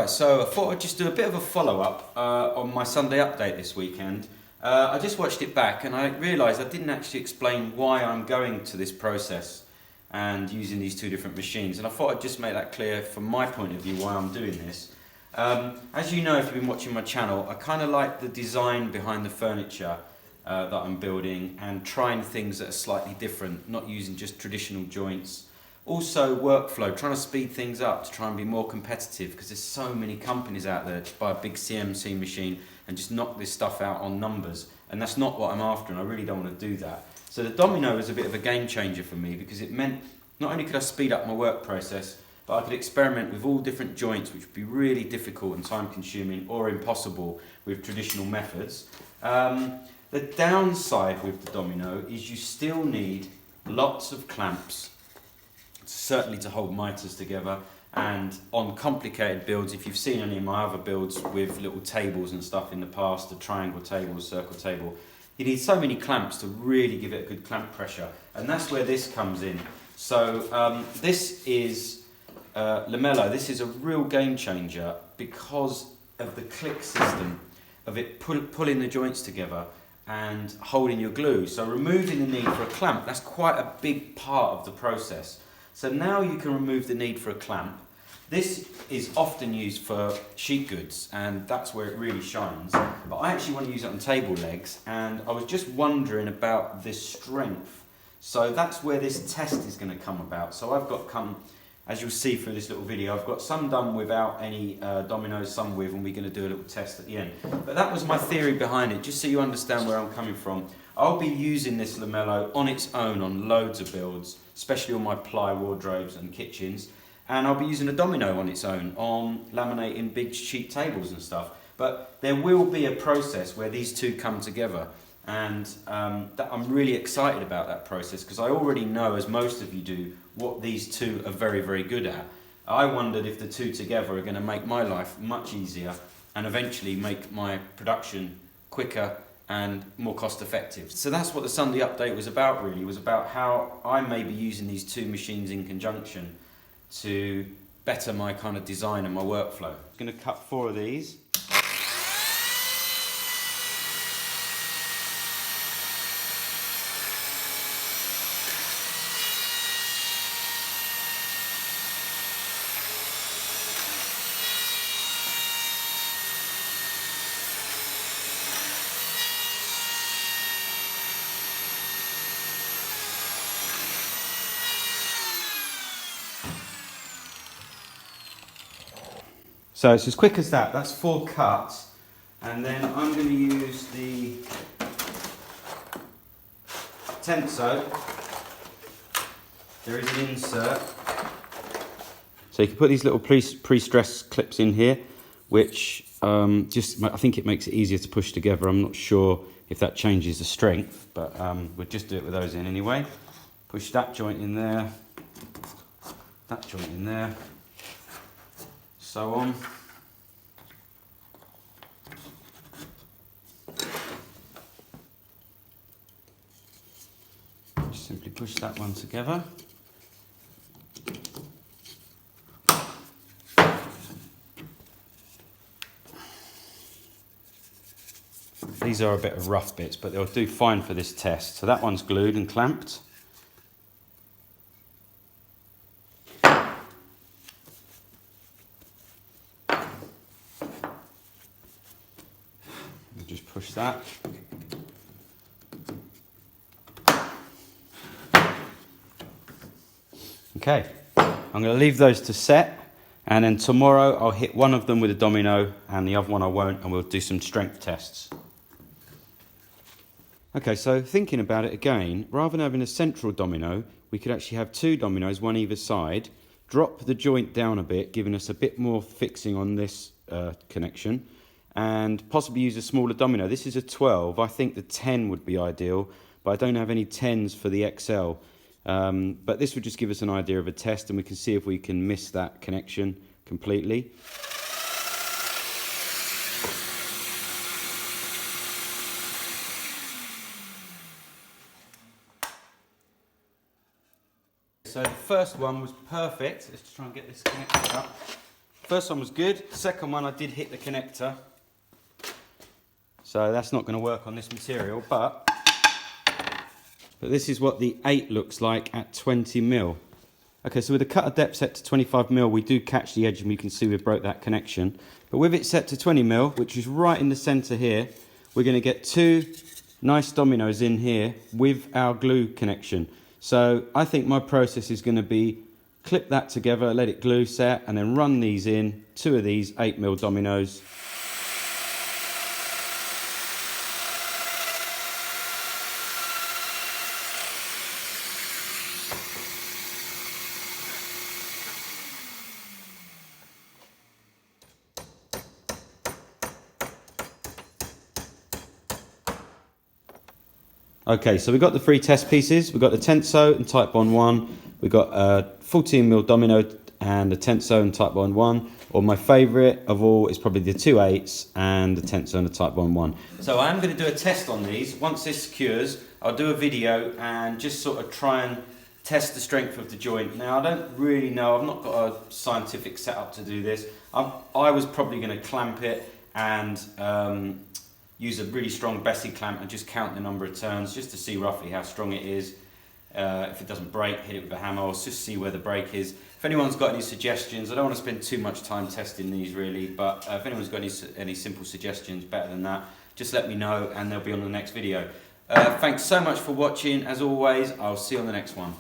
Right, so I thought I'd just do a bit of a follow-up on my Sunday update this weekend. I just watched it back and I realised I didn't actually explain why I'm going to this process and using these two different machines, and I thought I'd just make that clear from my point of view why I'm doing this. As you know, if you've been watching my channel, I kind of like the design behind the furniture that I'm building and trying things that are slightly different, not using just traditional joints. Also workflow, trying to speed things up to try and be more competitive, because there's so many companies out there to buy a big CNC machine and just knock this stuff out on numbers, and that's not what I'm after, and I really don't want to do that. So the Domino was a bit of a game changer for me, because it meant not only could I speed up my work process, but I could experiment with all different joints, which would be really difficult and time consuming or impossible with traditional methods. The downside with the Domino is you still need lots of clamps, certainly to hold miters together, and on complicated builds, if you've seen any of my other builds with little tables and stuff in the past, the triangle table, circle table, you need so many clamps to really give it a good clamp pressure, and that's where this comes in. So this is Lamello. This is a real game changer because of the click system of it pulling the joints together and holding your glue. So removing the need for a clamp, that's quite a big part of the process. So now you can remove the need for a clamp. This is often used for sheet goods, and that's where it really shines. But I actually want to use it on table legs, and I was just wondering about this strength. So that's where this test is going to come about. So I've got as you'll see through this little video, I've got some done without any dominoes, some with, and we're going to do a little test at the end. But that was my theory behind it, just so you understand where I'm coming from. I'll be using this Lamello on its own on loads of builds, especially on my ply wardrobes and kitchens, and I'll be using a Domino on its own on laminating big sheet tables and stuff. But there will be a process where these two come together, and I'm really excited about that process, because I already know, as most of you do, what these two are very, very good at. I wondered if the two together are going to make my life much easier and eventually make my production quicker and more cost effective. So that's what the Sunday update was about, really. It was about how I may be using these two machines in conjunction to better my kind of design and my workflow. I'm going to cut 4 of these. So it's as quick as that. That's 4 cuts, and then I'm going to use the Tenso. There is an insert. So you can put these little pre-stressed clips in here, which I think it makes it easier to push together. I'm not sure if that changes the strength, but we'll just do it with those in anyway. Push that joint in there, that joint in there, so on. Just simply push that one together. These are a bit of rough bits, but they'll do fine for this test. So that one's glued and clamped. Just push that. Okay, I'm going to leave those to set, and then tomorrow I'll hit one of them with a Domino and the other one I won't, and we'll do some strength tests. Okay, so thinking about it again, rather than having a central Domino, we could actually have 2 Dominoes, one either side, drop the joint down a bit, giving us a bit more fixing on this connection, and possibly use a smaller Domino. This is a 12. I think the 10 would be ideal, but I don't have any 10s for the XL. But this would just give us an idea of a test, and we can see if we can miss that connection completely. So the first one was perfect. Let's try and get this connected up. first one was good. Second one, I did hit the connector. So that's not going to work on this material, but this is what the 8 looks like at 20mm. Okay, so with the cutter depth set to 25mm, we do catch the edge, and you can see we broke that connection. But with it set to 20mm, which is right in the center here, we're going to get 2 nice dominoes in here with our glue connection. So I think my process is going to be clip that together, let it glue set, and then run these in, 2 of these 8mm dominoes. Okay, so we've got the 3 test pieces. We've got the Tenso and Type Bond 1. We've got a 14mm domino and a Tenso and Type Bond 1. Or my favourite of all is probably the 2 8s and the Tenso and the Type Bond 1. So I am going to do a test on these. Once this secures, I'll do a video and just sort of try and test the strength of the joint. Now, I don't really know. I've not got a scientific setup to do this. I was probably going to clamp it and use a really strong Bessie clamp and just count the number of turns just to see roughly how strong it is. If it doesn't break, hit it with a hammer, or just see where the break is. If anyone's got any suggestions, I don't want to spend too much time testing these really, but if anyone's got any simple suggestions better than that, just let me know and they'll be on the next video. Thanks so much for watching. As always, I'll see you on the next one.